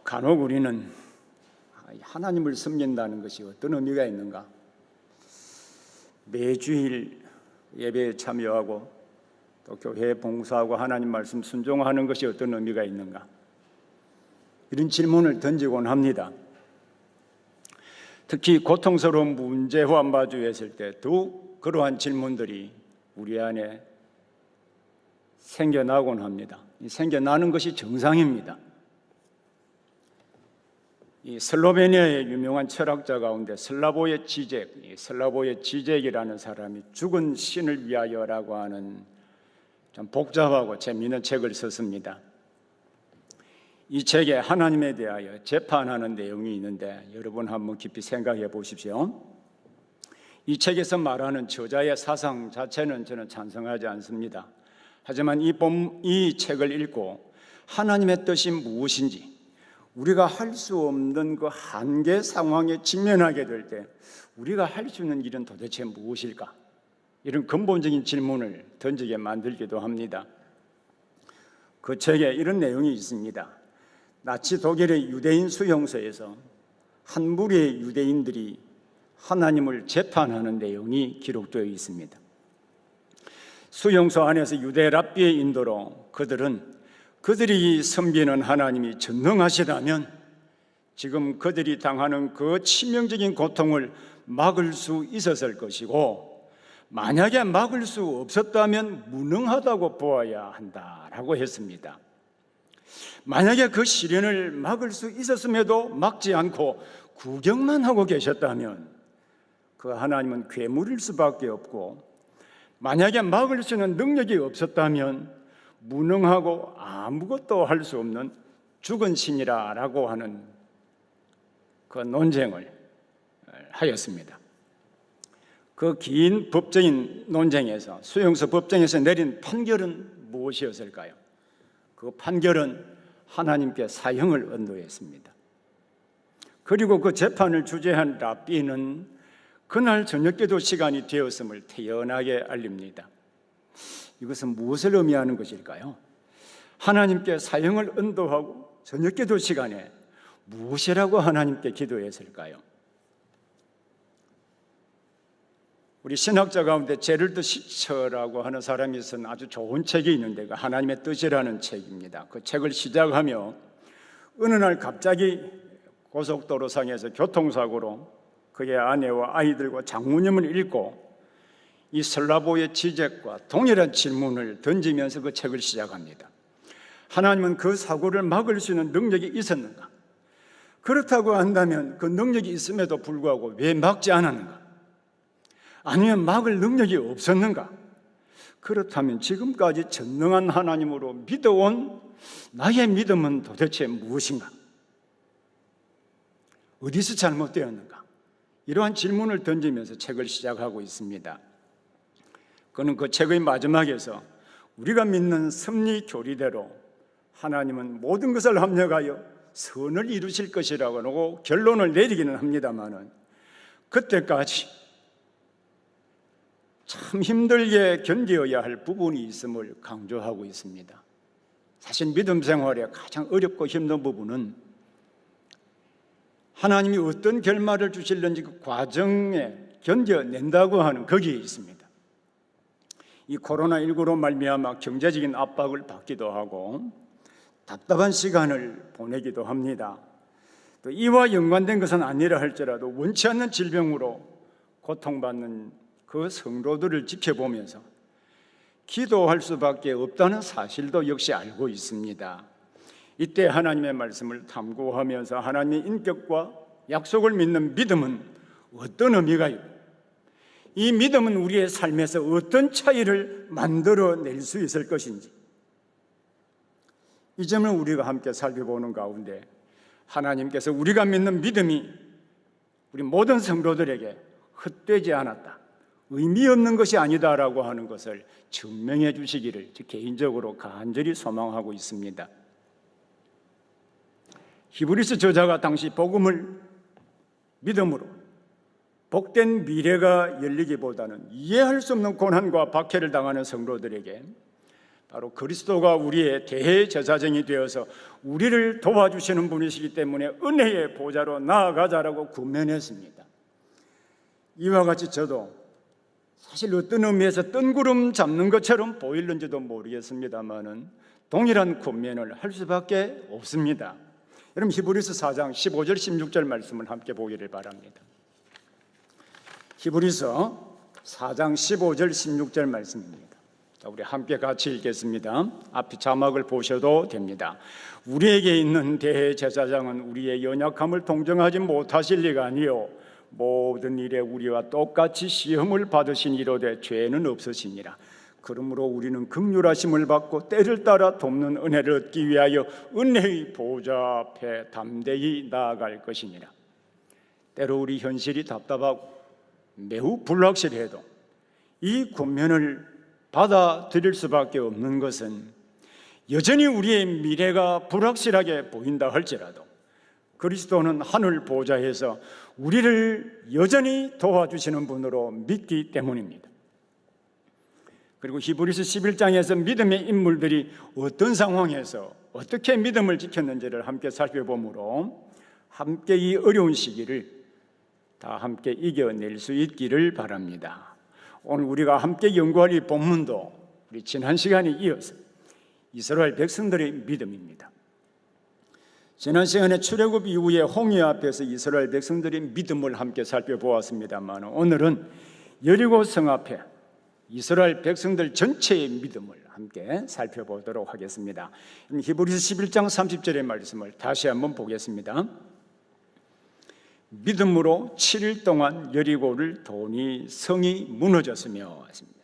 간혹 우리는 하나님을 섬긴다는 것이 어떤 의미가 있는가? 매주일 예배에 참여하고 또 교회에 봉사하고 하나님 말씀 순종하는 것이 어떤 의미가 있는가? 이런 질문을 던지곤 합니다. 특히 고통스러운 문제와 마주했을 때 더욱 그러한 질문들이 우리 안에 생겨나곤 합니다. 생겨나는 것이 정상입니다. 이 슬로베니아의 유명한 철학자 가운데 슬라보의 지젝이라는 사람이 죽은 신을 위하여라고 하는 좀 복잡하고 재미있는 책을 썼습니다. 이 책에 하나님에 대하여 재판하는 내용이 있는데 여러분 한번 깊이 생각해 보십시오. 이 책에서 말하는 저자의 사상 자체는 저는 찬성하지 않습니다. 하지만 이 책을 읽고 하나님의 뜻이 무엇인지, 우리가 할 수 없는 그 한계 상황에 직면하게 될 때 우리가 할 수 있는 일은 도대체 무엇일까? 이런 근본적인 질문을 던지게 만들기도 합니다. 그 책에 이런 내용이 있습니다. 나치 독일의 유대인 수용소에서 한 무리의 유대인들이 하나님을 재판하는 내용이 기록되어 있습니다. 수용소 안에서 유대 랍비의 인도로 그들이 섬기는 하나님이 전능하시다면 지금 그들이 당하는 그 치명적인 고통을 막을 수 있었을 것이고, 만약에 막을 수 없었다면 무능하다고 보아야 한다라고 했습니다. 만약에 그 시련을 막을 수 있었음에도 막지 않고 구경만 하고 계셨다면 그 하나님은 괴물일 수밖에 없고, 만약에 막을 수 있는 능력이 없었다면 무능하고 아무것도 할 수 없는 죽은 신이라고 하는 그 논쟁을 하였습니다. 그 긴 법적인 논쟁에서, 수용소 법정에서 내린 판결은 무엇이었을까요? 그 판결은 하나님께 사형을 언도했습니다. 그리고 그 재판을 주재한 랍비는 그날 저녁기도 시간이 되었음을 태연하게 알립니다. 이것은 무엇을 의미하는 것일까요? 하나님께 사형을 언도하고 저녁기도 시간에 무엇이라고 하나님께 기도했을까요? 우리 신학자 가운데 제럴드 시처라고 하는 사람이 쓴 아주 좋은 책이 있는데, 그 하나님의 뜻이라는 책입니다. 그 책을 시작하며 어느 날 갑자기 고속도로상에서 교통사고로 그의 아내와 아이들과 장모님을 잃고 이 슬라보의 지젝과 동일한 질문을 던지면서 그 책을 시작합니다. 하나님은 그 사고를 막을 수 있는 능력이 있었는가? 그렇다고 한다면 그 능력이 있음에도 불구하고 왜 막지 않았는가? 아니면 막을 능력이 없었는가? 그렇다면 지금까지 전능한 하나님으로 믿어온 나의 믿음은 도대체 무엇인가? 어디서 잘못되었는가? 이러한 질문을 던지면서 책을 시작하고 있습니다. 그는 그 책의 마지막에서 우리가 믿는 섭리 교리대로 하나님은 모든 것을 합력하여 선을 이루실 것이라고 하고 결론을 내리기는 합니다만은, 그때까지 참 힘들게 견뎌야 할 부분이 있음을 강조하고 있습니다. 사실 믿음 생활의 가장 어렵고 힘든 부분은 하나님이 어떤 결말을 주실는지 그 과정에 견뎌낸다고 하는 거기에 있습니다. 이 코로나19로 말미암아 경제적인 압박을 받기도 하고 답답한 시간을 보내기도 합니다. 또 이와 연관된 것은 아니라 할지라도 원치 않는 질병으로 고통받는 그 성도들을 지켜보면서 기도할 수밖에 없다는 사실도 역시 알고 있습니다. 이때 하나님의 말씀을 탐구하면서 하나님의 인격과 약속을 믿는 믿음은 어떤 의미가 있고, 이 믿음은 우리의 삶에서 어떤 차이를 만들어낼 수 있을 것인지, 이 점을 우리가 함께 살펴보는 가운데 하나님께서 우리가 믿는 믿음이 우리 모든 성도들에게 헛되지 않았다, 의미 없는 것이 아니다라고 하는 것을 증명해 주시기를 개인적으로 간절히 소망하고 있습니다. 히브리서 저자가 당시 복음을 믿음으로 복된 미래가 열리기보다는 이해할 수 없는 고난과 박해를 당하는 성도들에게 바로 그리스도가 우리의 대제사장이 되어서 우리를 도와주시는 분이시기 때문에 은혜의 보좌로 나아가자라고 권면했습니다. 이와 같이 저도 사실 어떤 의미에서 뜬구름 잡는 것처럼 보일는지도 모르겠습니다만은 동일한 권면을 할 수밖에 없습니다. 여러분 히브리서 4장 15절 16절 말씀을 함께 보기를 바랍니다. 히브리서 4장 15절 16절 말씀입니다. 자, 우리 함께 같이 읽겠습니다. 앞에 자막을 보셔도 됩니다. 우리에게 있는 대제사장은 우리의 연약함을 동정하지 못하실 리가 아니요 모든 일에 우리와 똑같이 시험을 받으신 이로되 죄는 없으시니라. 그러므로 우리는 긍휼하심을 받고 때를 따라 돕는 은혜를 얻기 위하여 은혜의 보좌 앞에 담대히 나아갈 것이니라. 때로 우리 현실이 답답하고 매우 불확실해도 이 권면을 받아들일 수밖에 없는 것은 여전히 우리의 미래가 불확실하게 보인다 할지라도 그리스도는 하늘 보좌에서 우리를 여전히 도와주시는 분으로 믿기 때문입니다. 그리고 히브리서 11장에서 믿음의 인물들이 어떤 상황에서 어떻게 믿음을 지켰는지를 함께 살펴보므로 함께 이 어려운 시기를 다 함께 이겨낼 수 있기를 바랍니다. 오늘 우리가 함께 연구할 이 본문도 우리 지난 시간에 이어서 이스라엘 백성들의 믿음입니다. 지난 시간에 출애굽 이후에 홍해 앞에서 이스라엘 백성들의 믿음을 함께 살펴보았습니다만 오늘은 여리고 성 앞에 이스라엘 백성들 전체의 믿음을 함께 살펴보도록 하겠습니다. 히브리서 11장 30절의 말씀을 다시 한번 보겠습니다. 믿음으로 7일 동안 여리고를 도니 성이 무너졌으며 했습니다.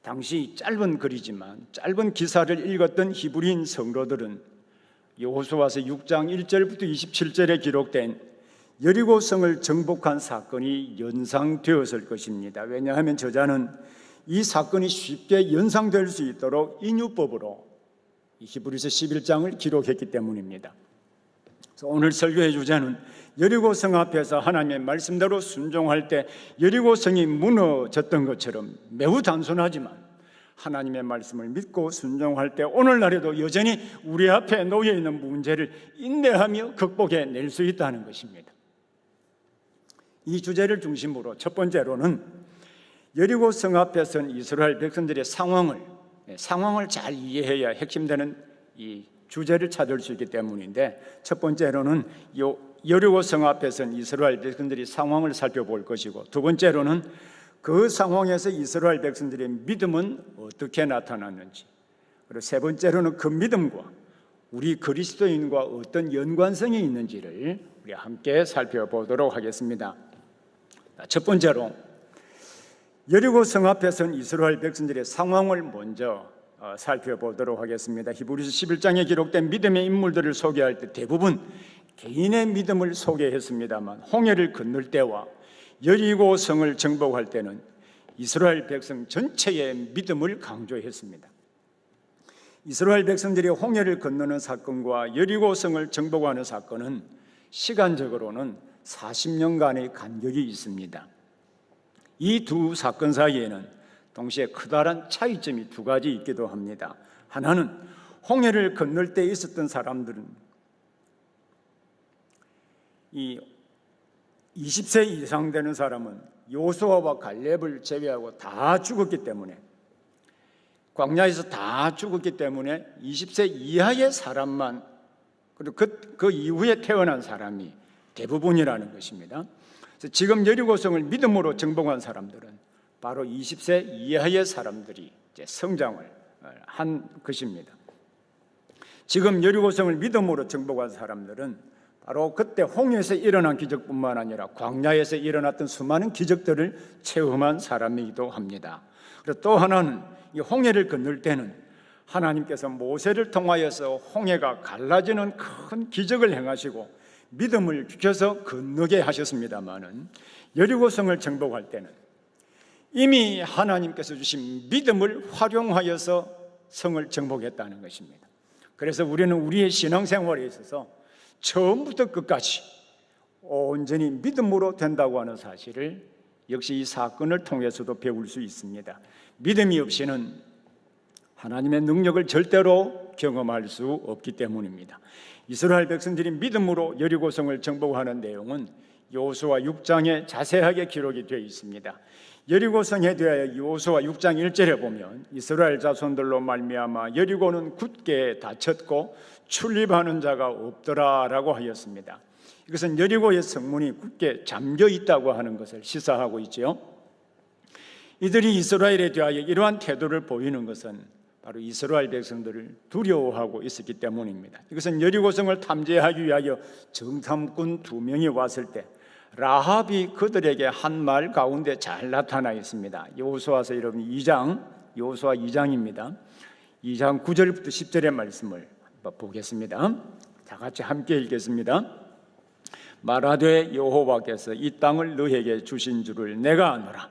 당시 짧은 글이지만 짧은 기사를 읽었던 히브리인 성도들은 여호수아서 6장 1절부터 27절에 기록된 여리고 성을 정복한 사건이 연상되었을 것입니다. 왜냐하면 저자는 이 사건이 쉽게 연상될 수 있도록 인유법으로 히브리서 11장을 기록했기 때문입니다. 그래서 오늘 설교의 주제는 여리고 성 앞에서 하나님의 말씀대로 순종할 때 여리고 성이 무너졌던 것처럼 매우 단순하지만 하나님의 말씀을 믿고 순종할 때 오늘날에도 여전히 우리 앞에 놓여 있는 문제를 인내하며 극복해낼 수 있다는 것입니다. 이 주제를 중심으로 첫 번째로는 여리고 성 앞에 선 이스라엘 백성들의 상황을 잘 이해해야 핵심되는 이 주제를 찾을 수 있기 때문인데 첫 번째로는 여리고 성 앞에 선 이스라엘 백성들의 상황을 살펴볼 것이고 두 번째로는 그 상황에서 이스라엘 백성들의 믿음은 어떻게 나타났는지 그리고 세 번째로는 그 믿음과 우리 그리스도인과 어떤 연관성이 있는지를 우리 함께 살펴보도록 하겠습니다. 첫 번째로 여리고 성 앞에 선 이스라엘 백성들의 상황을 먼저 살펴보도록 하겠습니다. 히브리서 11장에 기록된 믿음의 인물들을 소개할 때 대부분 개인의 믿음을 소개했습니다만 홍해를 건널 때와 여리고 성을 정복할 때는 이스라엘 백성 전체의 믿음을 강조했습니다. 이스라엘 백성들이 홍해를 건너는 사건과 여리고 성을 정복하는 사건은 시간적으로는 40년간의 간격이 있습니다. 이 두 사건 사이에는 동시에 커다란 차이점이 두 가지 있기도 합니다. 하나는 홍해를 건널 때 있었던 사람들은 이 20세 이상 되는 사람은 여호수아와 갈렙을 제외하고 다 죽었기 때문에 광야에서 다 죽었기 때문에 20세 이하의 사람만 그리고 그 이후에 태어난 사람이 대부분이라는 것입니다. 그래서 지금 여리고성을 믿음으로 정복한 사람들은 바로 20세 이하의 사람들이 이제 성장을 한 것입니다. 지금 여리고성을 믿음으로 정복한 사람들은 바로 그때 홍해에서 일어난 기적뿐만 아니라 광야에서 일어났던 수많은 기적들을 체험한 사람이기도 합니다. 그리고 또 하나는 이 홍해를 건널 때는 하나님께서 모세를 통하여서 홍해가 갈라지는 큰 기적을 행하시고 믿음을 주셔서 건너게 하셨습니다마는 여리고성을 정복할 때는 이미 하나님께서 주신 믿음을 활용하여서 성을 정복했다는 것입니다. 그래서 우리는 우리의 신앙생활에 있어서 처음부터 끝까지 온전히 믿음으로 된다고 하는 사실을 역시 이 사건을 통해서도 배울 수 있습니다. 믿음이 없이는 하나님의 능력을 절대로 경험할 수 없기 때문입니다. 이스라엘 백성들이 믿음으로 여리고성을 정복하는 내용은 여호수아 6장에 자세하게 기록이 되어 있습니다. 여리고성에 대하여 여호수아 6장 1절에 보면 이스라엘 자손들로 말미암아 여리고는 굳게 닫혔고 출입하는 자가 없더라라고 하였습니다. 이것은 여리고의 성문이 굳게 잠겨 있다고 하는 것을 시사하고 있지요. 이들이 이스라엘에 대하여 이러한 태도를 보이는 것은 바로 이스라엘 백성들을 두려워하고 있었기 때문입니다. 이것은 여리고성을 탐지하기 위하여 정탐꾼 2명이 왔을 때 라합이 그들에게 한 말 가운데 잘 나타나 있습니다. 여호수아서 여러분 2장, 여호수아 2장입니다. 2장 9절부터 10절의 말씀을 한번 보겠습니다. 다 같이 함께 읽겠습니다. 말하되 여호와께서 이 땅을 너에게 주신 줄을 내가 아노라.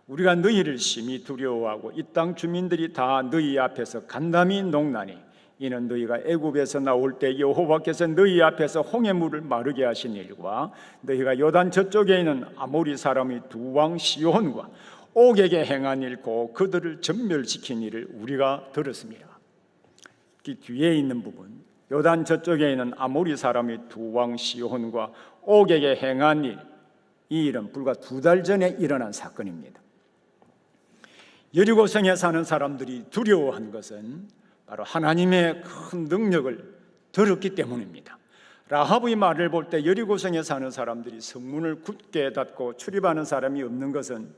우리가 너희를 심히 두려워하고 이 땅 주민들이 다 너희 앞에서 간담이 녹나니 이는 너희가 애굽에서 나올 때 여호와께서 너희 앞에서 홍해물을 마르게 하신 일과 너희가 요단 저쪽에 있는 아모리 사람이 두 왕 시온과 옥에게 행한 일 곧 그들을 전멸시킨 일을 우리가 들었습니다. 그 뒤에 있는 부분, 요단 저쪽에 있는 아모리 사람이 두 왕 시온과 옥에게 행한 일, 이 일은 불과 2달 전에 일어난 사건입니다. 여리고성에 사는 사람들이 두려워한 것은 바로 하나님의 큰 능력을 들었기 때문입니다. 라합의 말을 볼 때 여리고성에 사는 사람들이 성문을 굳게 닫고 출입하는 사람이 없는 것은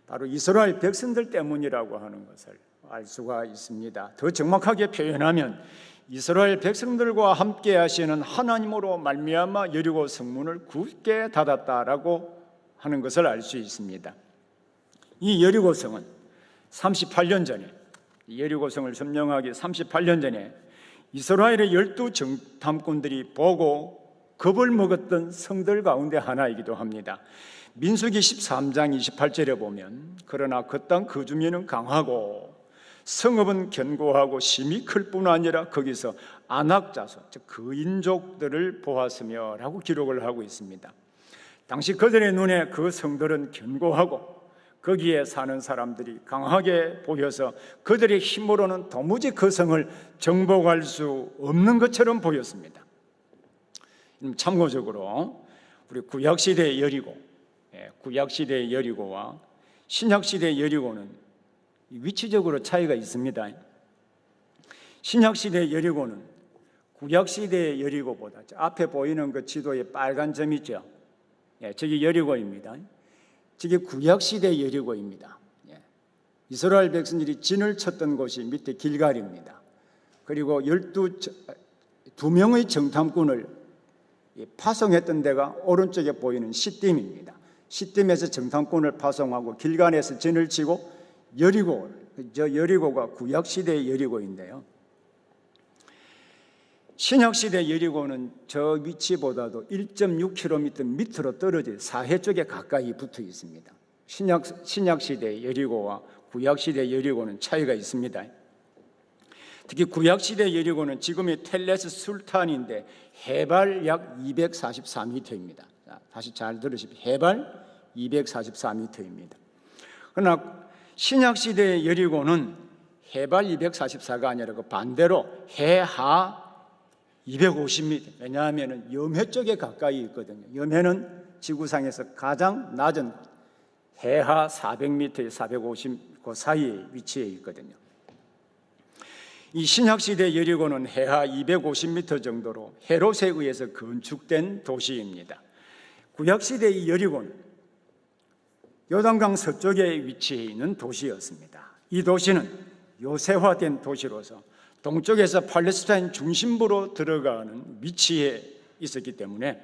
바로 이스라엘 백성들 때문이라고 하는 것을 알 수가 있습니다. 더 정확하게 표현하면 이스라엘 백성들과 함께 하시는 하나님으로 말미암아 여리고 성문을 굳게 닫았다라고 하는 것을 알 수 있습니다. 이 여리고성은 38년 전에, 여리고성을 점령하기 38년 전에 이스라엘의 12 정탐꾼들이 보고 겁을 먹었던 성들 가운데 하나이기도 합니다. 민수기 13장 28절에 보면 그러나 그 땅 거주민은 강하고 성읍은 견고하고 심히 클 뿐 아니라 거기서 안악자손, 즉 거인족들을 보았으며 라고 기록을 하고 있습니다. 당시 그들의 눈에 그 성들은 견고하고 거기에 사는 사람들이 강하게 보여서 그들의 힘으로는 도무지 그 성을 정복할 수 없는 것처럼 보였습니다. 참고적으로 우리 구약시대의 여리고, 구약시대의 여리고와 신약시대의 여리고는 위치적으로 차이가 있습니다. 신약시대의 여리고는 구약시대의 여리고보다 앞에 보이는 그 지도에 빨간 점 있죠. 저기 여리고입니다. 저게 구약시대의 여리고입니다. 이스라엘 백성들이 진을 쳤던 곳이 밑에 길갈입니다. 그리고 12명의 정탐꾼을 파송했던 데가 오른쪽에 보이는 시딤입니다. 시딤에서 정탐꾼을 파송하고 길갈에서 진을 치고 여리고, 저 여리고가 구약시대의 여리고인데요. 신약시대 여리고는 저 위치보다도 1.6km 밑으로 떨어져 사해 쪽에 가까이 붙어 있습니다. 신약시대 여리고와 구약시대 여리고는 차이가 있습니다. 특히 구약시대 여리고는 지금의 텔레스 술탄인데 해발 약 244m입니다. 다시 잘 들으십시오. 해발 244m입니다. 그러나 신약시대의 여리고는 해발 244가 아니라 그 반대로 해하 250m. 왜냐하면 염해 쪽에 가까이 있거든요. 염해는 지구상에서 가장 낮은 해하 400m에 450 그 사이에 위치해 있거든요. 이 신약시대 여리고는 해하 250m 정도로 헤롯에 의해서 건축된 도시입니다. 구약시대의 여리고는 요단강 서쪽에 위치해 있는 도시였습니다. 이 도시는 요새화된 도시로서 동쪽에서 팔레스타인 중심부로 들어가는 위치에 있었기 때문에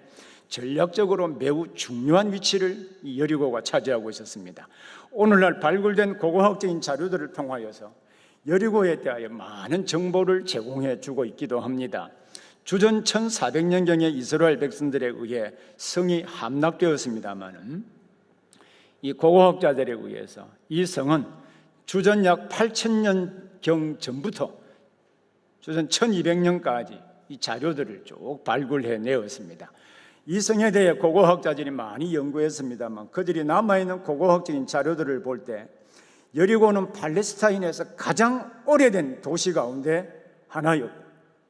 전략적으로 매우 중요한 위치를 이 여리고가 차지하고 있었습니다. 오늘날 발굴된 고고학적인 자료들을 통하여서 여리고에 대하여 많은 정보를 제공해 주고 있기도 합니다. 주전 1400년경에 이스라엘 백성들에 의해 성이 함락되었습니다마는 이 고고학자들에 의해서 이 성은 주전 약 8000년경 전부터 주전 1200년까지 이 자료들을 쭉 발굴해 내었습니다. 이 성에 대해 고고학자들이 많이 연구했습니다만 그들이 남아있는 고고학적인 자료들을 볼 때 여리고는 팔레스타인에서 가장 오래된 도시 가운데 하나였고,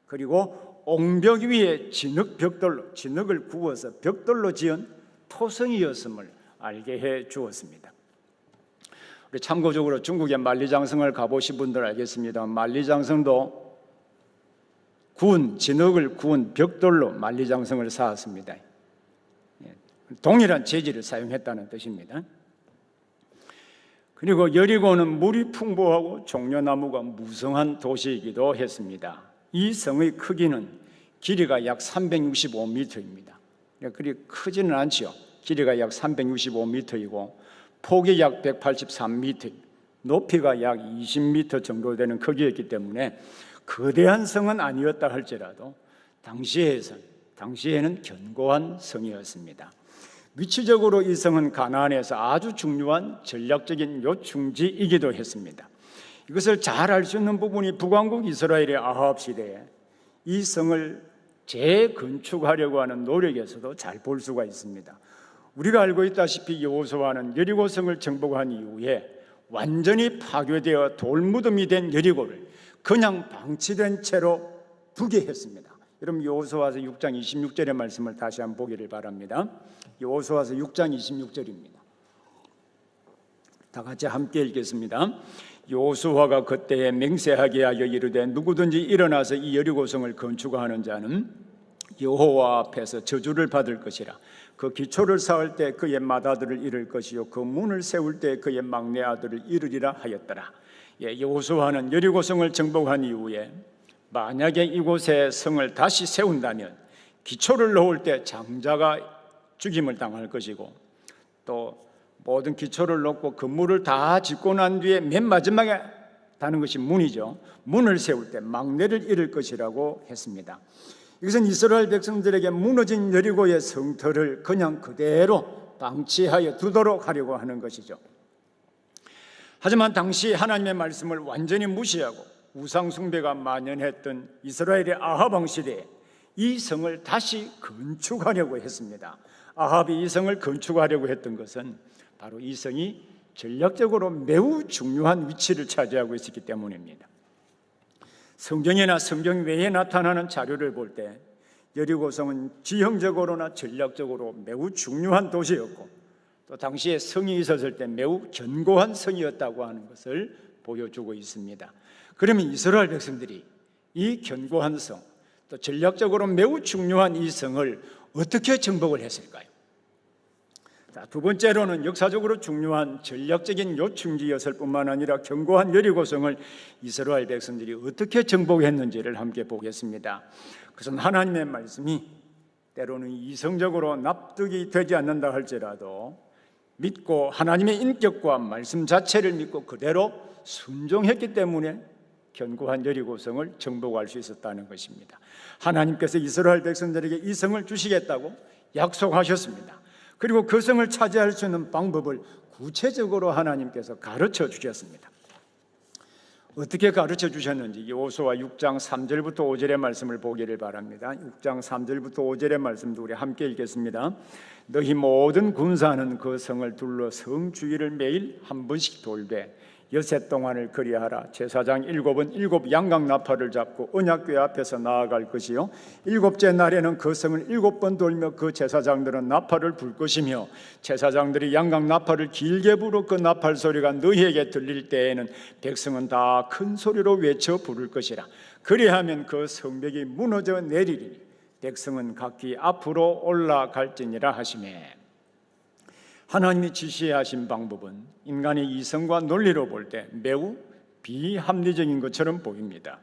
그리고 옹벽 위에 진흙을 구워서 벽돌로 지은 토성이었음을 알게 해 주었습니다. 우리 참고적으로 중국의 만리장성을 가보신 분들 알겠습니다. 만리장성도 진흙을 구운 벽돌로 만리장성을 쌓았습니다. 동일한 재질을 사용했다는 뜻입니다. 그리고 여리고는 물이 풍부하고 종려나무가 무성한 도시이기도 했습니다. 이 성의 크기는 길이가 약 365m입니다. 그리 크지는 않죠. 길이가 약 365m이고 폭이 약 183m, 높이가 약 20m 정도 되는 크기였기 때문에 거대한 성은 아니었다 할지라도 당시에는 견고한 성이었습니다. 위치적으로 이 성은 가나안에서 아주 중요한 전략적인 요충지이기도 했습니다. 이것을 잘 알 수 있는 부분이 북왕국 이스라엘의 아합 시대에 이 성을 재건축하려고 하는 노력에서도 잘 볼 수가 있습니다. 우리가 알고 있다시피 여호수아는 여리고성을 정복한 이후에 완전히 파괴되어 돌무덤이 된 여리고를 그냥 방치된 채로 두게 했습니다. 여러분 여호수아서 6장 26절의 말씀을 다시 한번 보기를 바랍니다. 여호수아서 6장 26절입니다. 다 같이 함께 읽겠습니다. 여호수아가 그때에 맹세하게 하여 이르되 누구든지 일어나서 이 여리고성을 건축하는 자는 여호와 앞에서 저주를 받을 것이라. 그 기초를 쌓을 때 그의 맏아들을 잃을 것이요 그 문을 세울 때 그의 막내 아들을 잃으리라 하였더라. 여호수아는 여리고성을 정복한 이후에 만약에 이곳에 성을 다시 세운다면 기초를 놓을 때 장자가 죽임을 당할 것이고, 또 모든 기초를 놓고 건물을 다 짓고 난 뒤에 맨 마지막에 다는 것이 문이죠. 문을 세울 때 막내를 잃을 것이라고 했습니다. 이것은 이스라엘 백성들에게 무너진 여리고의 성터를 그냥 그대로 방치하여 두도록 하려고 하는 것이죠. 하지만 당시 하나님의 말씀을 완전히 무시하고 우상 숭배가 만연했던 이스라엘의 아합 왕 시대에 이 성을 다시 건축하려고 했습니다. 아합이 이 성을 건축하려고 했던 것은 바로 이 성이 전략적으로 매우 중요한 위치를 차지하고 있었기 때문입니다. 성경이나 성경 외에 나타나는 자료를 볼 때 여리고성은 지형적으로나 전략적으로 매우 중요한 도시였고, 또 당시에 성이 있었을 때 매우 견고한 성이었다고 하는 것을 보여주고 있습니다. 그러면 이스라엘 백성들이 이 견고한 성, 또 전략적으로 매우 중요한 이 성을 어떻게 정복을 했을까요? 두 번째로는 역사적으로 중요한 전략적인 요충지였을 뿐만 아니라 견고한 여리고성을 이스라엘 백성들이 어떻게 정복했는지를 함께 보겠습니다. 그것은 하나님의 말씀이 때로는 이성적으로 납득이 되지 않는다 할지라도 믿고 하나님의 인격과 말씀 자체를 믿고 그대로 순종했기 때문에 견고한 여리고성을 정복할 수 있었다는 것입니다. 하나님께서 이스라엘 백성들에게 이 성을 주시겠다고 약속하셨습니다. 그리고 그 성을 차지할 수 있는 방법을 구체적으로 하나님께서 가르쳐 주셨습니다. 어떻게 가르쳐 주셨는지 여호수아 6장 3절부터 5절의 말씀을 보기를 바랍니다. 6장 3절부터 5절의 말씀도 우리 함께 읽겠습니다. 너희 모든 군사는 그 성을 둘러 성 주위를 매일 한 번씩 돌되 여세 동안을 그리하라. 제사장 7은 7 양각 나팔을 잡고 언약궤 앞에서 나아갈 것이요 7째 날에는 그 성을 7번 돌며 그 제사장들은 나팔을 불 것이며 제사장들이 양각 나팔을 길게 불어 그 나팔 소리가 너희에게 들릴 때에는 백성은 다 큰 소리로 외쳐 부를 것이라. 그리하면 그 성벽이 무너져 내리리니 백성은 각기 앞으로 올라갈지니라 하시매. 하나님이 지시하신 방법은 인간의 이성과 논리로 볼 때 매우 비합리적인 것처럼 보입니다.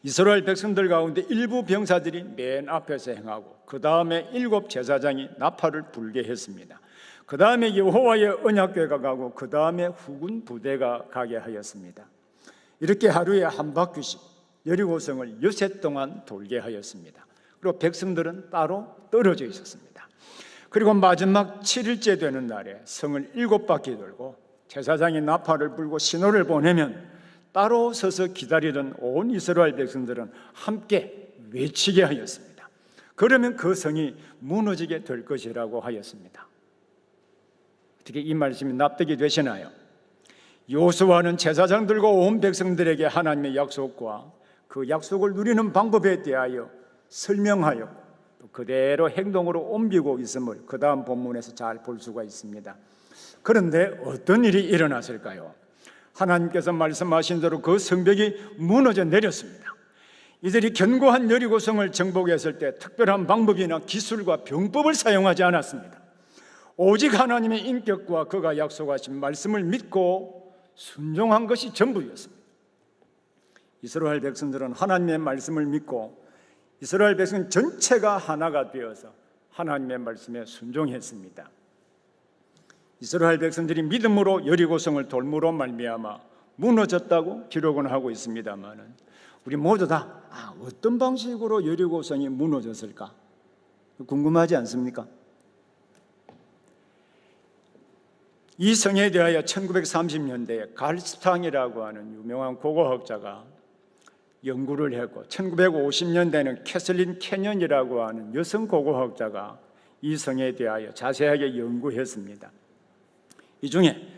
이스라엘 백성들 가운데 일부 병사들이 맨 앞에서 행하고 그 다음에 7 제사장이 나팔을 불게 했습니다. 그 다음에 여호와의 언약궤가 가고 그 다음에 후군 부대가 가게 하였습니다. 이렇게 하루에 한 바퀴씩 여리고성을 여세 동안 돌게 하였습니다. 그리고 백성들은 따로 떨어져 있었습니다. 그리고 마지막 7일째 되는 날에 성을 7바퀴 돌고 제사장이 나팔을 불고 신호를 보내면 따로 서서 기다리던 온 이스라엘 백성들은 함께 외치게 하였습니다. 그러면 그 성이 무너지게 될 것이라고 하였습니다. 어떻게 이 말씀이 납득이 되시나요? 여호수아는 제사장들과 온 백성들에게 하나님의 약속과 그 약속을 누리는 방법에 대하여 설명하여 그대로 행동으로 옮기고 있음을 그 다음 본문에서 잘 볼 수가 있습니다. 그런데 어떤 일이 일어났을까요? 하나님께서 말씀하신 대로 그 성벽이 무너져 내렸습니다. 이들이 견고한 여리고성을 정복했을 때 특별한 방법이나 기술과 병법을 사용하지 않았습니다. 오직 하나님의 인격과 그가 약속하신 말씀을 믿고 순종한 것이 전부였습니다. 이스라엘 백성들은 하나님의 말씀을 믿고 이스라엘 백성 전체가 하나가 되어서 하나님의 말씀에 순종했습니다. 이스라엘 백성들이 믿음으로 여리고성을 돌므로 말미암아 무너졌다고 기록은 하고 있습니다만 우리 모두 다 어떤 방식으로 여리고성이 무너졌을까 궁금하지 않습니까? 이 성에 대하여 1930년대에 갈스탕이라고 하는 유명한 고고학자가 연구를 했고 1950년대에는 캐슬린 캐년이라고 하는 여성 고고학자가 이 성에 대하여 자세하게 연구했습니다. 이 중에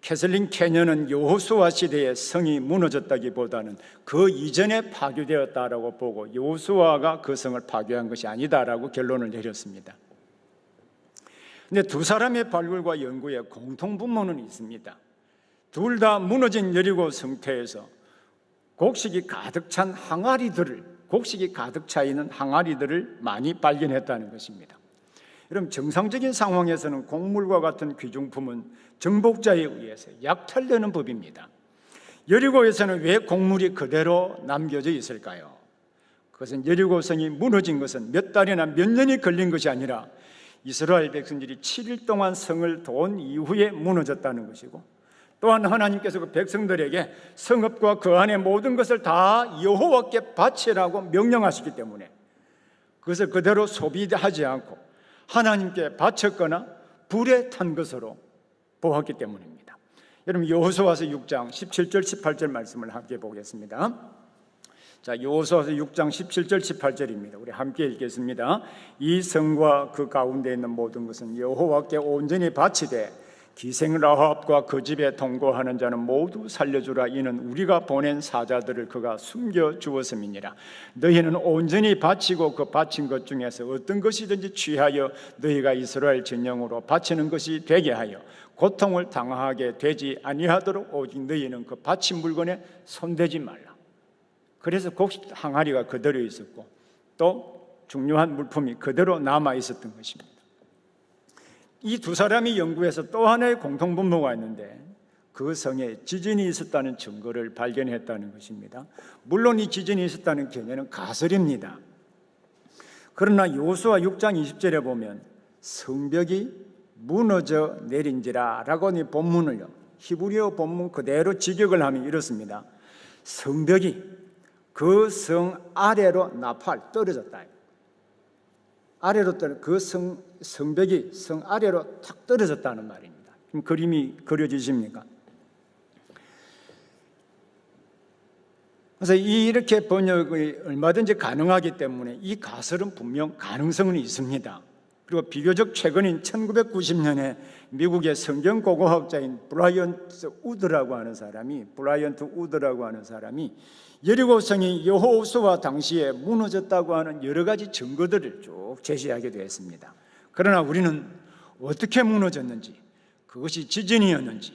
캐슬린 캐년은 여호수아 시대에 성이 무너졌다기보다는 그 이전에 파괴되었다라고 보고 여호수아가 그 성을 파괴한 것이 아니다라고 결론을 내렸습니다. 그런데 두 사람의 발굴과 연구에 공통분모는 있습니다. 둘 다 무너진 여리고 성태에서 곡식이 가득 찬 항아리들을, 곡식이 가득 차 있는 항아리들을 많이 발견했다는 것입니다. 여러분, 정상적인 상황에서는 곡물과 같은 귀중품은 정복자에 의해서 약탈되는 법입니다. 여리고에서는 왜 곡물이 그대로 남겨져 있을까요? 그것은 여리고성이 무너진 것은 몇 달이나 몇 년이 걸린 것이 아니라 이스라엘 백성들이 7일 동안 성을 돈 이후에 무너졌다는 것이고, 또한 하나님께서 그 백성들에게 성읍과 그 안의 모든 것을 다 여호와께 바치라고 명령하시기 때문에 그것을 그대로 소비하지 않고 하나님께 바쳤거나 불에 탄 것으로 보았기 때문입니다. 여러분, 여호수아서 6장 17절 18절 말씀을 함께 보겠습니다. 자, 여호수아서 6장 17절 18절입니다. 우리 함께 읽겠습니다. 이 성과 그 가운데 있는 모든 것은 여호와께 온전히 바치되 기생 라합과 그 집에 동거하는 자는 모두 살려주라. 이는 우리가 보낸 사자들을 그가 숨겨 주었음이니라. 너희는 온전히 바치고 그 바친 것 중에서 어떤 것이든지 취하여 너희가 이스라엘 진영으로 바치는 것이 되게 하여 고통을 당하게 되지 아니하도록 오직 너희는 그 바친 물건에 손대지 말라. 그래서 곡식 항아리가 그대로 있었고 또 중요한 물품이 그대로 남아 있었던 것입니다. 이 두 사람이 연구해서 또 하나의 공통분모가 있는데 그 성에 지진이 있었다는 증거를 발견했다는 것입니다. 물론 이 지진이 있었다는 개념은 가설입니다. 그러나 여호수아 6장 20절에 보면 성벽이 무너져 내린지라 라고 이 본문을요, 히브리어 본문 그대로 직역을 하면 이렇습니다. 성벽이 그 성 아래로 나팔 떨어졌다. 아래로 그 성벽이 성 아래로 탁 떨어졌다는 말입니다. 그럼 그림이 그려지십니까? 그래서 이렇게 번역이 얼마든지 가능하기 때문에 이 가설은 분명 가능성은 있습니다. 그리고 비교적 최근인 1990년에 미국의 성경 고고학자인 브라이언트 우드라고 하는 사람이 여리고성이 여호수아 당시에 무너졌다고 하는 여러 가지 증거들을 쭉 제시하게 되었습니다. 그러나 우리는 어떻게 무너졌는지, 그것이 지진이었는지,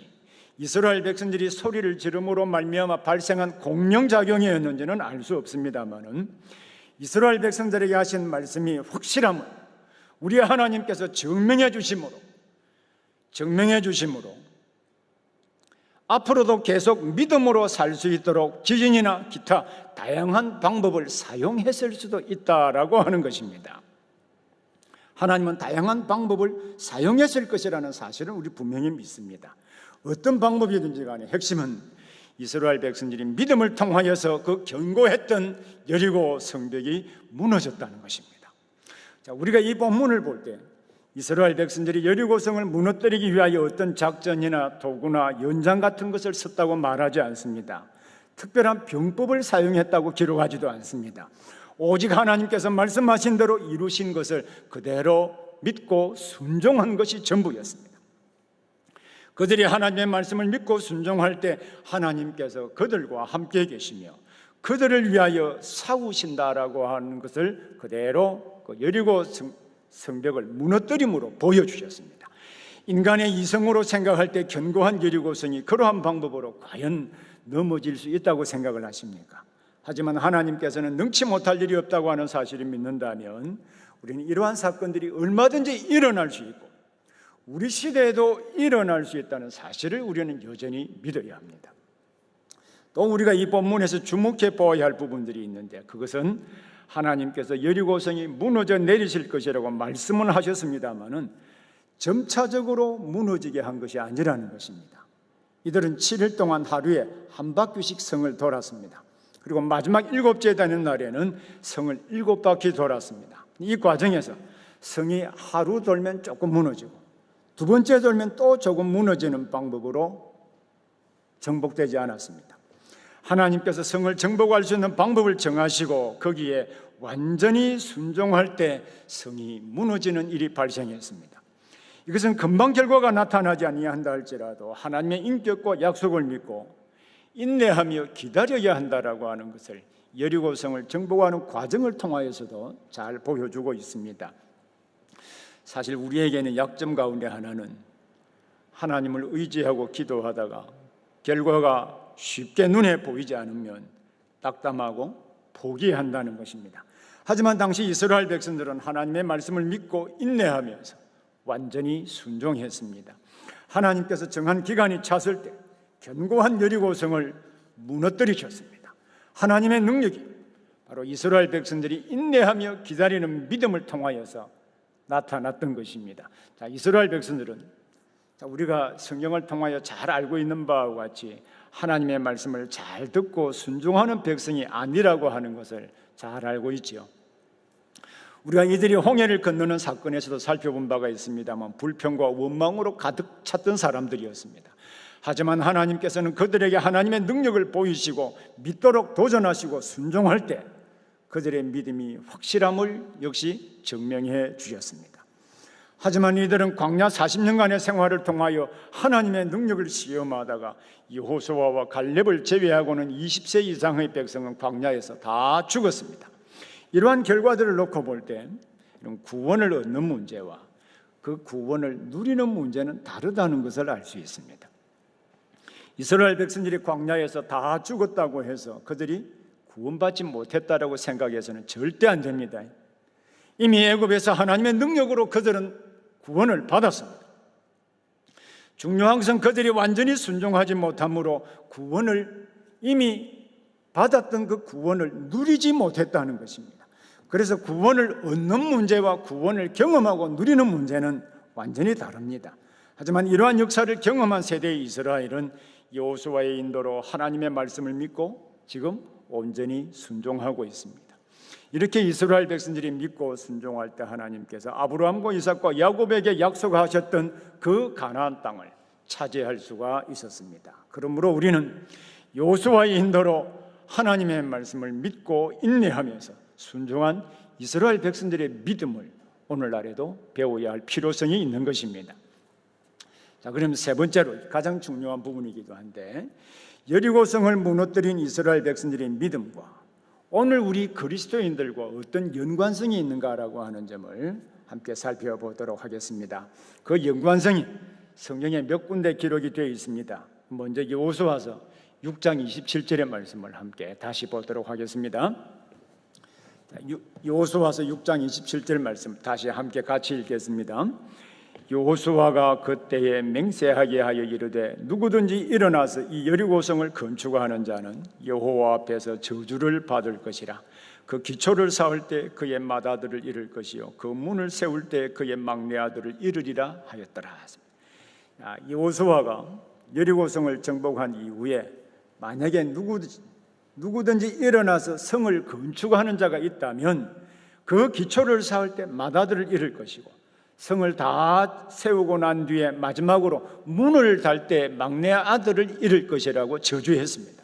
이스라엘 백성들이 소리를 지름으로 말미암아 발생한 공명작용이었는지는 알 수 없습니다만은 이스라엘 백성들에게 하신 말씀이 확실함을 우리 하나님께서 증명해 주심으로 앞으로도 계속 믿음으로 살 수 있도록 지진이나 기타 다양한 방법을 사용했을 수도 있다라고 하는 것입니다. 하나님은 다양한 방법을 사용했을 것이라는 사실은 우리 분명히 믿습니다. 어떤 방법이든지 간에 핵심은 이스라엘 백성들이 믿음을 통하여서 그 견고했던 여리고 성벽이 무너졌다는 것입니다. 자, 우리가 이 본문을 볼 때 이스라엘 백성들이 여리고성을 무너뜨리기 위하여 어떤 작전이나 도구나 연장 같은 것을 썼다고 말하지 않습니다. 특별한 병법을 사용했다고 기록하지도 않습니다. 오직 하나님께서 말씀하신 대로 이루신 것을 그대로 믿고 순종한 것이 전부였습니다. 그들이 하나님의 말씀을 믿고 순종할 때 하나님께서 그들과 함께 계시며 그들을 위하여 싸우신다라고 하는 것을 그대로 그 여리고 성벽을 무너뜨림으로 보여주셨습니다. 인간의 이성으로 생각할 때 견고한 여리고성이 그러한 방법으로 과연 넘어질 수 있다고 생각을 하십니까? 하지만 하나님께서는 능치 못할 일이 없다고 하는 사실을 믿는다면 우리는 이러한 사건들이 얼마든지 일어날 수 있고 우리 시대에도 일어날 수 있다는 사실을 우리는 여전히 믿어야 합니다. 또 우리가 이 본문에서 주목해 보아야 할 부분들이 있는데 그것은 하나님께서 여리고성이 무너져 내리실 것이라고 말씀은 하셨습니다마는 점차적으로 무너지게 한 것이 아니라는 것입니다. 이들은 7일 동안 하루에 한 바퀴씩 성을 돌았습니다. 그리고 마지막 7째 되는 날에는 성을 7바퀴 돌았습니다. 이 과정에서 성이 하루 돌면 조금 무너지고 두 번째 돌면 또 조금 무너지는 방법으로 정복되지 않았습니다. 하나님께서 성을 정복할 수 있는 방법을 정하시고 거기에 완전히 순종할 때 성이 무너지는 일이 발생했습니다. 이것은 금방 결과가 나타나지 아니한다 할지라도 하나님의 인격과 약속을 믿고 인내하며 기다려야 한다라고 하는 것을 여리고성을 정복하는 과정을 통하여서도 잘 보여주고 있습니다. 사실 우리에게는 약점 가운데 하나는 하나님을 의지하고 기도하다가 결과가 쉽게 눈에 보이지 않으면 낙담하고 포기한다는 것입니다. 하지만 당시 이스라엘 백성들은 하나님의 말씀을 믿고 인내하면서 완전히 순종했습니다. 하나님께서 정한 기간이 찼을 때 견고한 여리고성을 무너뜨리셨습니다. 하나님의 능력이 바로 이스라엘 백성들이 인내하며 기다리는 믿음을 통하여서 나타났던 것입니다. 자, 이스라엘 백성들은 우리가 성경을 통하여 잘 알고 있는 바와 같이 하나님의 말씀을 잘 듣고 순종하는 백성이 아니라고 하는 것을 잘 알고 있지요. 우리가 이들이 홍해를 건너는 사건에서도 살펴본 바가 있습니다만 불평과 원망으로 가득 찼던 사람들이었습니다. 하지만 하나님께서는 그들에게 하나님의 능력을 보이시고 믿도록 도전하시고 순종할 때 그들의 믿음이 확실함을 역시 증명해 주셨습니다. 하지만 이들은 광야 40년간의 생활을 통하여 하나님의 능력을 시험하다가 여호수아와 갈렙을 제외하고는 20세 이상의 백성은 광야에서 다 죽었습니다. 이러한 결과들을 놓고 볼 때 이런 구원을 얻는 문제와 그 구원을 누리는 문제는 다르다는 것을 알 수 있습니다. 이스라엘 백성들이 광야에서 다 죽었다고 해서 그들이 구원받지 못했다라고 생각해서는 절대 안 됩니다. 이미 애굽에서 하나님의 능력으로 그들은 구원을 받았습니다. 중요한 것은 그들이 완전히 순종하지 못함으로 구원을 이미 받았던 그 구원을 누리지 못했다는 것입니다. 그래서 구원을 얻는 문제와 구원을 경험하고 누리는 문제는 완전히 다릅니다. 하지만 이러한 역사를 경험한 세대의 이스라엘은 여호수아의 인도로 하나님의 말씀을 믿고 지금 온전히 순종하고 있습니다. 이렇게 이스라엘 백성들이 믿고 순종할 때 하나님께서 아브라함과 이삭과 야곱에게 약속하셨던 그 가나안 땅을 차지할 수가 있었습니다. 그러므로 우리는 여호수아의 인도로 하나님의 말씀을 믿고 인내하면서 순종한 이스라엘 백성들의 믿음을 오늘날에도 배워야 할 필요성이 있는 것입니다. 자, 그럼 세 번째로 가장 중요한 부분이기도 한데 여리고성을 무너뜨린 이스라엘 백성들의 믿음과 오늘 우리 그리스도인들과 어떤 연관성이 있는가라고 하는 점을 함께 살펴보도록 하겠습니다. 그 연관성이 성경에 몇 군데 기록이 되어 있습니다. 먼저 여호수아서 6장 27절의 말씀을 함께 다시 보도록 하겠습니다. 여호수아서 6장 27절 말씀 다시 함께 같이 읽겠습니다. 여호수아가 그때에 맹세하게 하여 이르되 누구든지 일어나서 이 여리고성을 건축하는 자는 여호와 앞에서 저주를 받을 것이라. 그 기초를 쌓을 때 그의 맏아들을 잃을 것이요 그 문을 세울 때 그의 막내 아들을 잃으리라 하였더라. 여호수아가 여리고성을 정복한 이후에 만약에 누구든지 일어나서 성을 건축하는 자가 있다면 그 기초를 쌓을 때 맏아들을 잃을 것이고 성을 다 세우고 난 뒤에 마지막으로 문을 달 때 막내 아들을 잃을 것이라고 저주했습니다.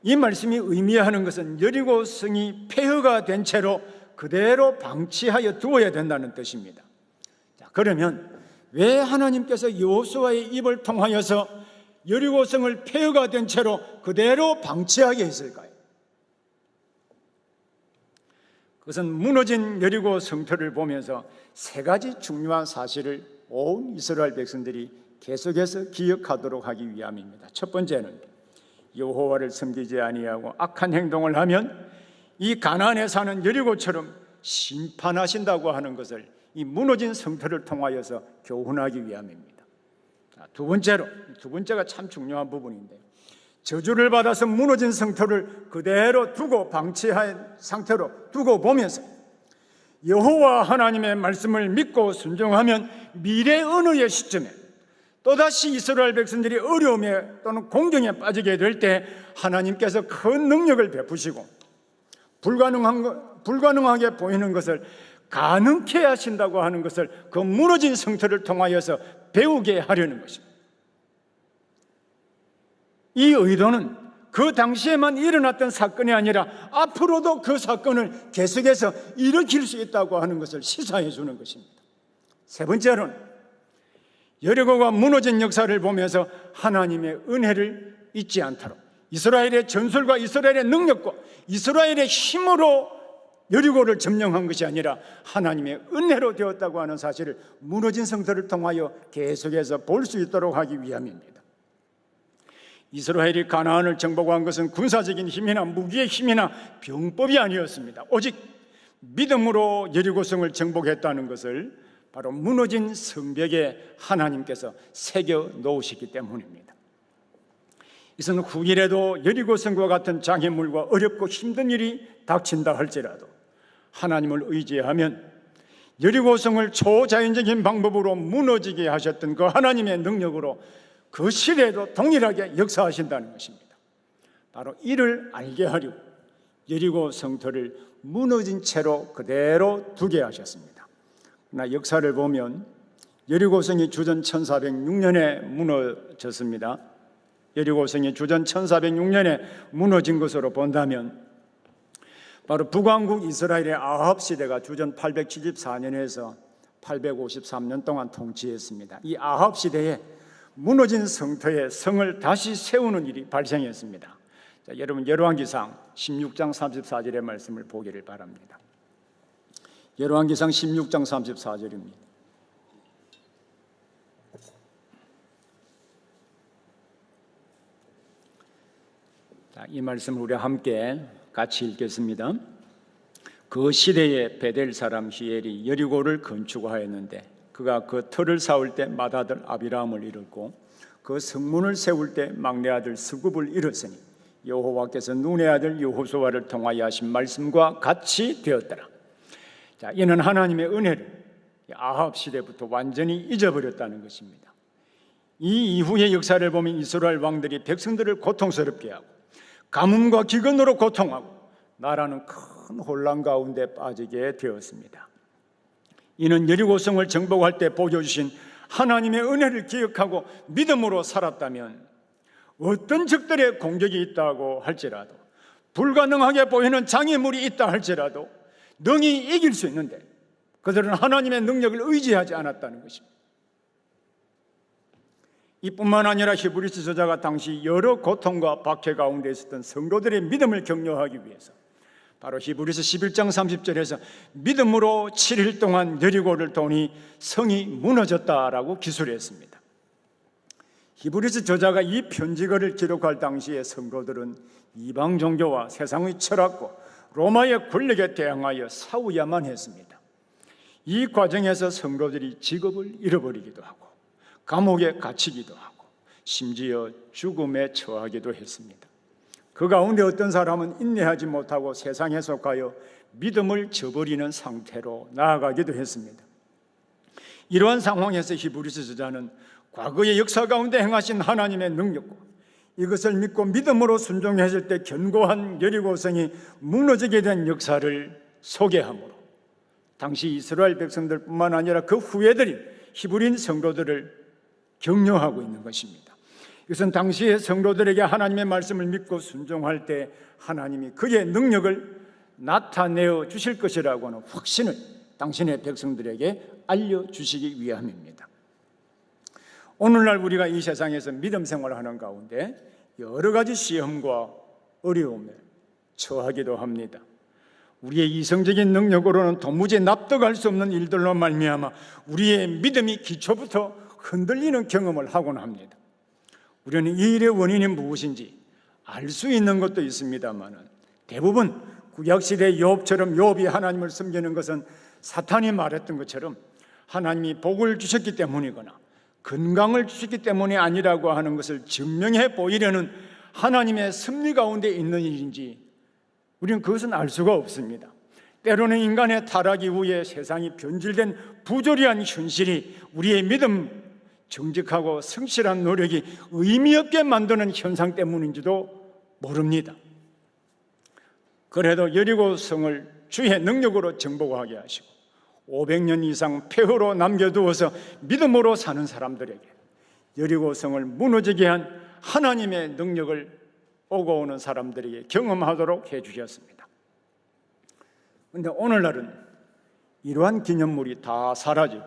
이 말씀이 의미하는 것은 여리고성이 폐허가 된 채로 그대로 방치하여 두어야 된다는 뜻입니다. 자, 그러면 왜 하나님께서 여호수아의 입을 통하여서 여리고성을 폐허가 된 채로 그대로 방치하게 했을까요? 그것은 무너진 여리고 성터를 보면서 세 가지 중요한 사실을 온 이스라엘 백성들이 계속해서 기억하도록 하기 위함입니다. 첫 번째는 여호와를 섬기지 아니하고 악한 행동을 하면 이 가나안에 사는 여리고처럼 심판하신다고 하는 것을 이 무너진 성터를 통하여서 교훈하기 위함입니다. 두 번째가 참 중요한 부분인데요. 저주를 받아서 무너진 성터를 그대로 두고 방치한 상태로 두고 보면서 여호와 하나님의 말씀을 믿고 순종하면 미래 어느 시점에 또다시 이스라엘 백성들이 어려움에 또는 공경에 빠지게 될 때 하나님께서 큰 능력을 베푸시고 불가능하게 보이는 것을 가능케 하신다고 하는 것을 그 무너진 성터를 통하여서 배우게 하려는 것입니다. 이 의도는 그 당시에만 일어났던 사건이 아니라 앞으로도 그 사건을 계속해서 일으킬 수 있다고 하는 것을 시사해 주는 것입니다. 세 번째로는 여리고가 무너진 역사를 보면서 하나님의 은혜를 잊지 않도록 이스라엘의 전술과 이스라엘의 능력과 이스라엘의 힘으로 여리고를 점령한 것이 아니라 하나님의 은혜로 되었다고 하는 사실을 무너진 성터를 통하여 계속해서 볼 수 있도록 하기 위함입니다. 이스라엘이 가나안을 정복한 것은 군사적인 힘이나 무기의 힘이나 병법이 아니었습니다. 오직 믿음으로 여리고성을 정복했다는 것을 바로 무너진 성벽에 하나님께서 새겨 놓으시기 때문입니다. 이것은 후일에도 여리고성과 같은 장애물과 어렵고 힘든 일이 닥친다 할지라도 하나님을 의지하면 여리고성을 초자연적인 방법으로 무너지게 하셨던 그 하나님의 능력으로 그 시대에도 동일하게 역사하신다는 것입니다. 바로 이를 알게 하려고 여리고 성터를 무너진 채로 그대로 두게 하셨습니다. 그러나 역사를 보면 여리고성이 주전 1406년에 무너졌습니다. 여리고성이 주전 1406년에 무너진 것으로 본다면 바로 북왕국 이스라엘의 아합 시대가 주전 874년에서 853년 동안 통치했습니다. 이 아합 시대에 무너진 성터에 성을 다시 세우는 일이 발생했습니다. 자, 여러분 열왕기상 16장 34절의 말씀을 보기를 바랍니다. 열왕기상 16장 34절입니다. 자, 이 말씀을 우리 함께 같이 읽겠습니다. 그 시대에 베델 사람 히엘이 여리고를 건축하였는데 그가 그 터를 쌓을 때 맏아들 아비람을 잃었고 그 성문을 세울 때 막내 아들 스굽을 잃었으니 여호와께서 눈의 아들 여호수아를 통하여 하신 말씀과 같이 되었더라. 자, 이는 하나님의 은혜를 아합 시대부터 완전히 잊어버렸다는 것입니다. 이 이후의 역사를 보면 이스라엘 왕들이 백성들을 고통스럽게 하고 가뭄과 기근으로 고통하고 나라는 큰 혼란 가운데 빠지게 되었습니다. 이는 여리고성을 정복할 때 보여주신 하나님의 은혜를 기억하고 믿음으로 살았다면 어떤 적들의 공격이 있다고 할지라도 불가능하게 보이는 장애물이 있다 할지라도 능히 이길 수 있는데 그들은 하나님의 능력을 의지하지 않았다는 것입니다. 이뿐만 아니라 히브리서 저자가 당시 여러 고통과 박해 가운데 있었던 성도들의 믿음을 격려하기 위해서 바로 히브리서 11장 30절에서 믿음으로 7일 동안 여리고를 도니 성이 무너졌다라고 기술했습니다. 히브리서 저자가 이 편지글을 기록할 당시에 성도들은 이방 종교와 세상의 철학과 로마의 권력에 대항하여 싸우야만 했습니다. 이 과정에서 성도들이 직업을 잃어버리기도 하고 감옥에 갇히기도 하고 심지어 죽음에 처하기도 했습니다. 그 가운데 어떤 사람은 인내하지 못하고 세상에 속하여 믿음을 저버리는 상태로 나아가기도 했습니다. 이러한 상황에서 히브리서 저자는 과거의 역사 가운데 행하신 하나님의 능력과 이것을 믿고 믿음으로 순종했을 때 견고한 여리고성이 무너지게 된 역사를 소개하므로 당시 이스라엘 백성들뿐만 아니라 그 후예들인 히브리인 성도들을 격려하고 있는 것입니다. 이것은 당시의 성도들에게 하나님의 말씀을 믿고 순종할 때 하나님이 그의 능력을 나타내어 주실 것이라고 하는 확신을 당신의 백성들에게 알려주시기 위함입니다. 오늘날 우리가 이 세상에서 믿음 생활을 하는 가운데 여러 가지 시험과 어려움에 처하기도 합니다. 우리의 이성적인 능력으로는 도무지 납득할 수 없는 일들로 말미암아 우리의 믿음이 기초부터 흔들리는 경험을 하곤 합니다. 우리는 이 일의 원인이 무엇인지 알 수 있는 것도 있습니다만 대부분 구약시대 욥처럼 욥이 하나님을 섬기는 것은 사탄이 말했던 것처럼 하나님이 복을 주셨기 때문이거나 건강을 주셨기 때문이 아니라고 하는 것을 증명해 보이려는 하나님의 섭리 가운데 있는 일인지 우리는 그것은 알 수가 없습니다. 때로는 인간의 타락 이후에 세상이 변질된 부조리한 현실이 우리의 믿음, 정직하고 성실한 노력이 의미 없게 만드는 현상 때문인지도 모릅니다. 그래도 여리고 성을 주의 능력으로 정복하게 하시고 500년 이상 폐허로 남겨두어서 믿음으로 사는 사람들에게 여리고 성을 무너지게 한 하나님의 능력을 오고 오는 사람들에게 경험하도록 해주셨습니다. 그런데 오늘날은 이러한 기념물이 다 사라지고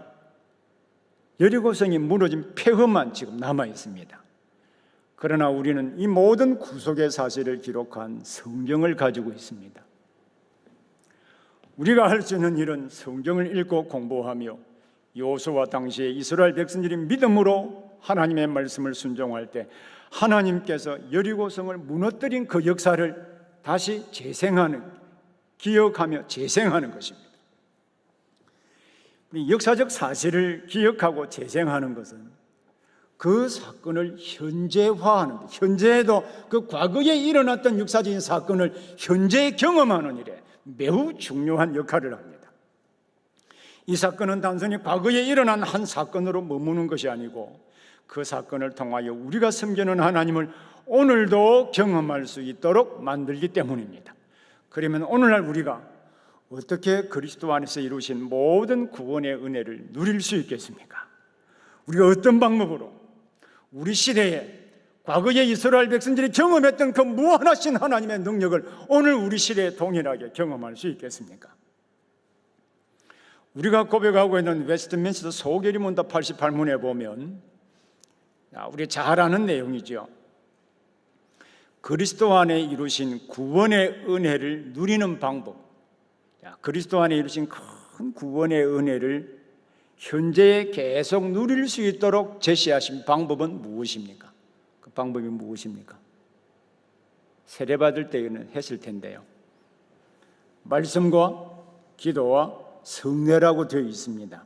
여리고 성이 무너진 폐허만 지금 남아 있습니다. 그러나 우리는 이 모든 구속의 사실을 기록한 성경을 가지고 있습니다. 우리가 할 수 있는 일은 성경을 읽고 공부하며 여호수아 당시에 이스라엘 백성들이 믿음으로 하나님의 말씀을 순종할 때 하나님께서 여리고성을 무너뜨린 그 역사를 다시 재생하는, 기억하며 재생하는 것입니다. 우리 역사적 사실을 기억하고 재생하는 것은 그 사건을 현재화하는, 현재에도 그 과거에 일어났던 역사적인 사건을 현재 경험하는 일에 매우 중요한 역할을 합니다. 이 사건은 단순히 과거에 일어난 한 사건으로 머무는 것이 아니고 그 사건을 통하여 우리가 섬기는 하나님을 오늘도 경험할 수 있도록 만들기 때문입니다. 그러면 오늘날 우리가 어떻게 그리스도 안에서 이루신 모든 구원의 은혜를 누릴 수 있겠습니까? 우리가 어떤 방법으로 우리 시대에 과거에 이스라엘 백성들이 경험했던 그 무한하신 하나님의 능력을 오늘 우리 시대에 동일하게 경험할 수 있겠습니까? 우리가 고백하고 있는 웨스트민스터 소결의문답 88문에 보면 우리 잘 아는 내용이죠. 그리스도 안에 이루신 구원의 은혜를 누리는 방법, 그리스도 안에 이루신 큰 구원의 은혜를 현재에 계속 누릴 수 있도록 제시하신 방법은 무엇입니까? 그 방법이 무엇입니까? 세례받을 때에는 했을 텐데요. 말씀과 기도와 성례라고 되어 있습니다.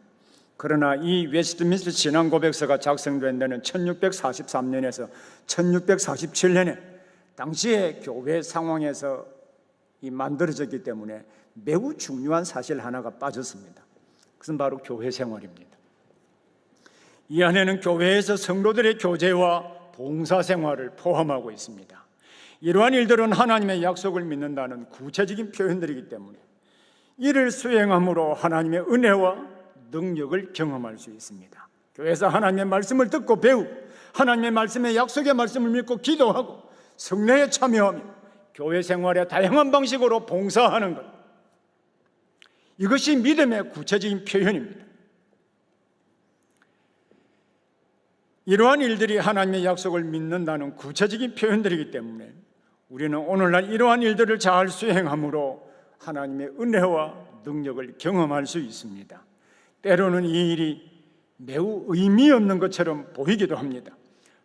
그러나 이 웨스트민스터 신앙 고백서가 작성된 데는 1643년에서 1647년에 당시의 교회 상황에서 만들어졌기 때문에 매우 중요한 사실 하나가 빠졌습니다. 그것은 바로 교회 생활입니다. 이 안에는 교회에서 성도들의 교제와 봉사 생활을 포함하고 있습니다. 이러한 일들은 하나님의 약속을 믿는다는 구체적인 표현들이기 때문에 이를 수행함으로 하나님의 은혜와 능력을 경험할 수 있습니다. 교회에서 하나님의 말씀을 듣고 배우고 하나님의 말씀의 약속의 말씀을 믿고 기도하고 성례에 참여하며 교회 생활의 다양한 방식으로 봉사하는 것, 이것이 믿음의 구체적인 표현입니다. 이러한 일들이 하나님의 약속을 믿는다는 구체적인 표현들이기 때문에 우리는 오늘날 이러한 일들을 잘 수행함으로 하나님의 은혜와 능력을 경험할 수 있습니다. 때로는 이 일이 매우 의미 없는 것처럼 보이기도 합니다.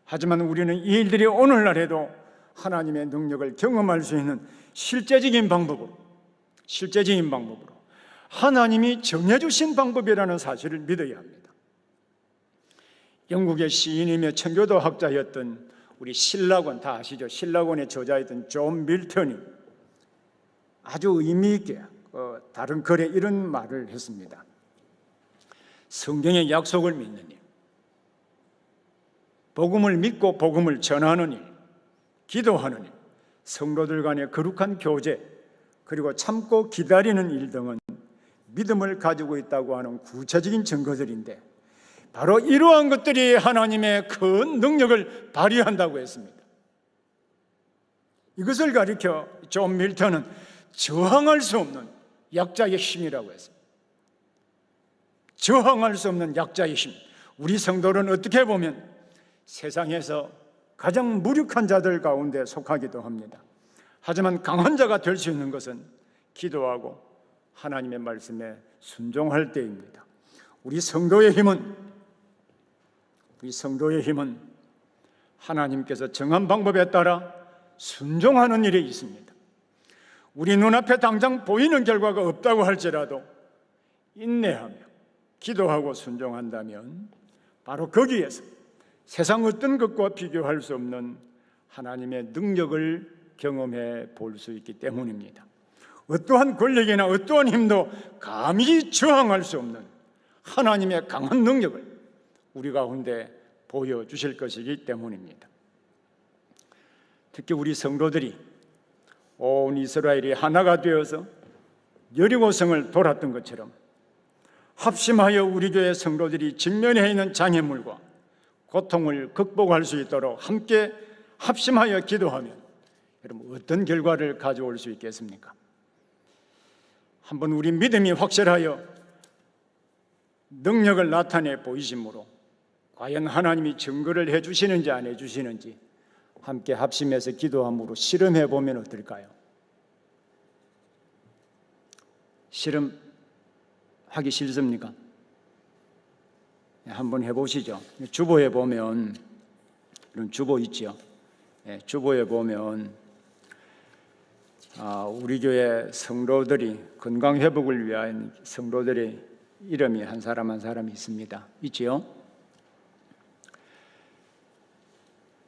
하지만 우리는 이 일들이 오늘날에도 하나님의 능력을 경험할 수 있는 실제적인 방법으로 하나님이 정해주신 방법이라는 사실을 믿어야 합니다. 영국의 시인이며 청교도 학자였던 우리 신라곤, 다 아시죠? 신라곤의 저자였던 존 밀턴이 아주 의미 있게 다른 글에 이런 말을 했습니다. 성경의 약속을 믿는 일, 복음을 믿고 복음을 전하는 일, 기도하는 일, 성도들 간의 거룩한 교제, 그리고 참고 기다리는 일 등은 믿음을 가지고 있다고 하는 구체적인 증거들인데 바로 이러한 것들이 하나님의 큰 능력을 발휘한다고 했습니다. 이것을 가리켜 존 밀턴은 저항할 수 없는 약자의 힘이라고 했습니다. 저항할 수 없는 약자의 힘. 우리 성도는 어떻게 보면 세상에서 가장 무력한 자들 가운데 속하기도 합니다. 하지만 강한 자가 될 수 있는 것은 기도하고 하나님의 말씀에 순종할 때입니다. 우리 성도의 힘은 하나님께서 정한 방법에 따라 순종하는 일에 있습니다. 우리 눈앞에 당장 보이는 결과가 없다고 할지라도 인내하며 기도하고 순종한다면 바로 거기에서 세상 어떤 것과 비교할 수 없는 하나님의 능력을 경험해 볼 수 있기 때문입니다. 어떠한 권력이나 어떠한 힘도 감히 저항할 수 없는 하나님의 강한 능력을 우리 가운데 보여주실 것이기 때문입니다. 특히 우리 성도들이 온 이스라엘이 하나가 되어서 여리고성을 돌았던 것처럼 합심하여 우리 교회 성도들이 직면해 있는 장애물과 고통을 극복할 수 있도록 함께 합심하여 기도하면 여러분 어떤 결과를 가져올 수 있겠습니까? 한번 우리 믿음이 확실하여 능력을 나타내 보이심으로 과연 하나님이 증거를 해주시는지 안 해주시는지 함께 합심해서 기도함으로 실험해 보면 어떨까요? 실험하기 싫습니까? 한번 해보시죠. 주보에 보면 이런 주보 있죠. 주보에 보면 우리 교회 성도들이 건강 회복을 위한 성도들의 이름이 한 사람 한 사람이 있습니다. 있지요?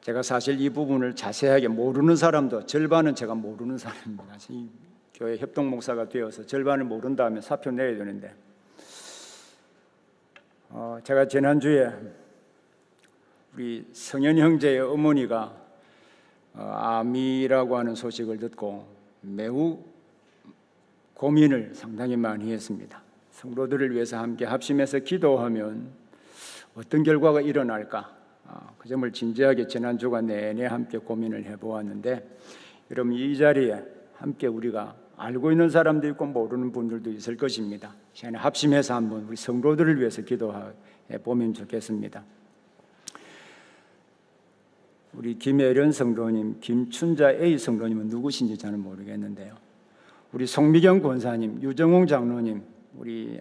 제가 사실 이 부분을 자세하게 모르는 사람도 절반은 제가 모르는 사람입니다. 이 교회 협동 목사가 되어서 절반을 모른다 하면 사표 내야 되는데 제가 지난주에 우리 성현 형제의 어머니가 암이라고 하는 소식을 듣고 매우 고민을 상당히 많이 했습니다. 성도들을 위해서 함께 합심해서 기도하면 어떤 결과가 일어날까? 그 점을 진지하게 지난 주간 내내 함께 고민을 해보았는데 여러분 이 자리에 함께 우리가 알고 있는 사람도 있고 모르는 분들도 있을 것입니다. 시간에 합심해서 한번 우리 성도들을 위해서 기도해 보면 좋겠습니다. 우리 김혜련 성도님, 김춘자 A 성도님은 누구신지 저는 모르겠는데요. 우리 송미경 권사님, 유정홍 장로님, 우리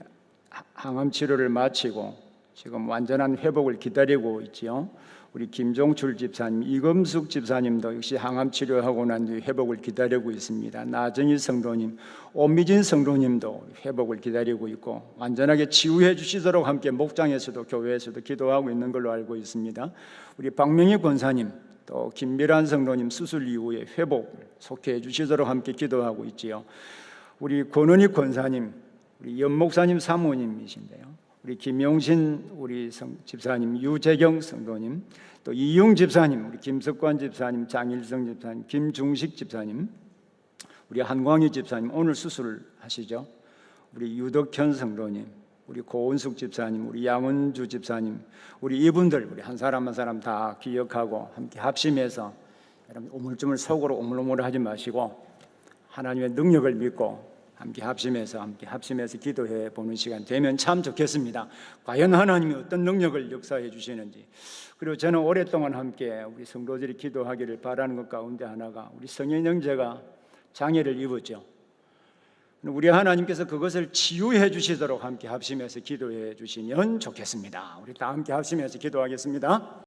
항암 치료를 마치고 지금 완전한 회복을 기다리고 있지요. 우리 김종출 집사님, 이금숙 집사님도 역시 항암 치료하고 난 뒤에 회복을 기다리고 있습니다. 나정희 성도님, 오미진 성도님도 회복을 기다리고 있고 완전하게 치유해 주시도록 함께 목장에서도 교회에서도 기도하고 있는 걸로 알고 있습니다. 우리 박명희 권사님, 또 김미란 성도님 수술 이후에 회복을 속해 주시도록 함께 기도하고 있지요. 우리 권은희 권사님, 우리 연목사님 사모님이신데요. 우리 김용신 우리 집사님, 유재경 성도님, 또 이용 집사님, 우리 김석관 집사님, 장일성 집사님, 김중식 집사님, 우리 한광희 집사님 오늘 수술을 하시죠. 우리 유덕현 성도님, 우리 고은숙 집사님, 우리 양은주 집사님, 우리 이분들 우리 한 사람 한 사람 다 기억하고 함께 합심해서 여러분 우물쭈물 속으로 오물오물하지 마시고 하나님의 능력을 믿고 함께 합심해서 기도해 보는 시간 되면 참 좋겠습니다. 과연 하나님이 어떤 능력을 역사해 주시는지. 그리고 저는 오랫동안 함께 우리 성도들이 기도하기를 바라는 것 가운데 하나가 우리 성현 형제가 장애를 입었죠. 우리 하나님께서 그것을 치유해 주시도록 함께 합심해서 기도해 주시면 좋겠습니다. 우리 다 함께 합심해서 기도하겠습니다.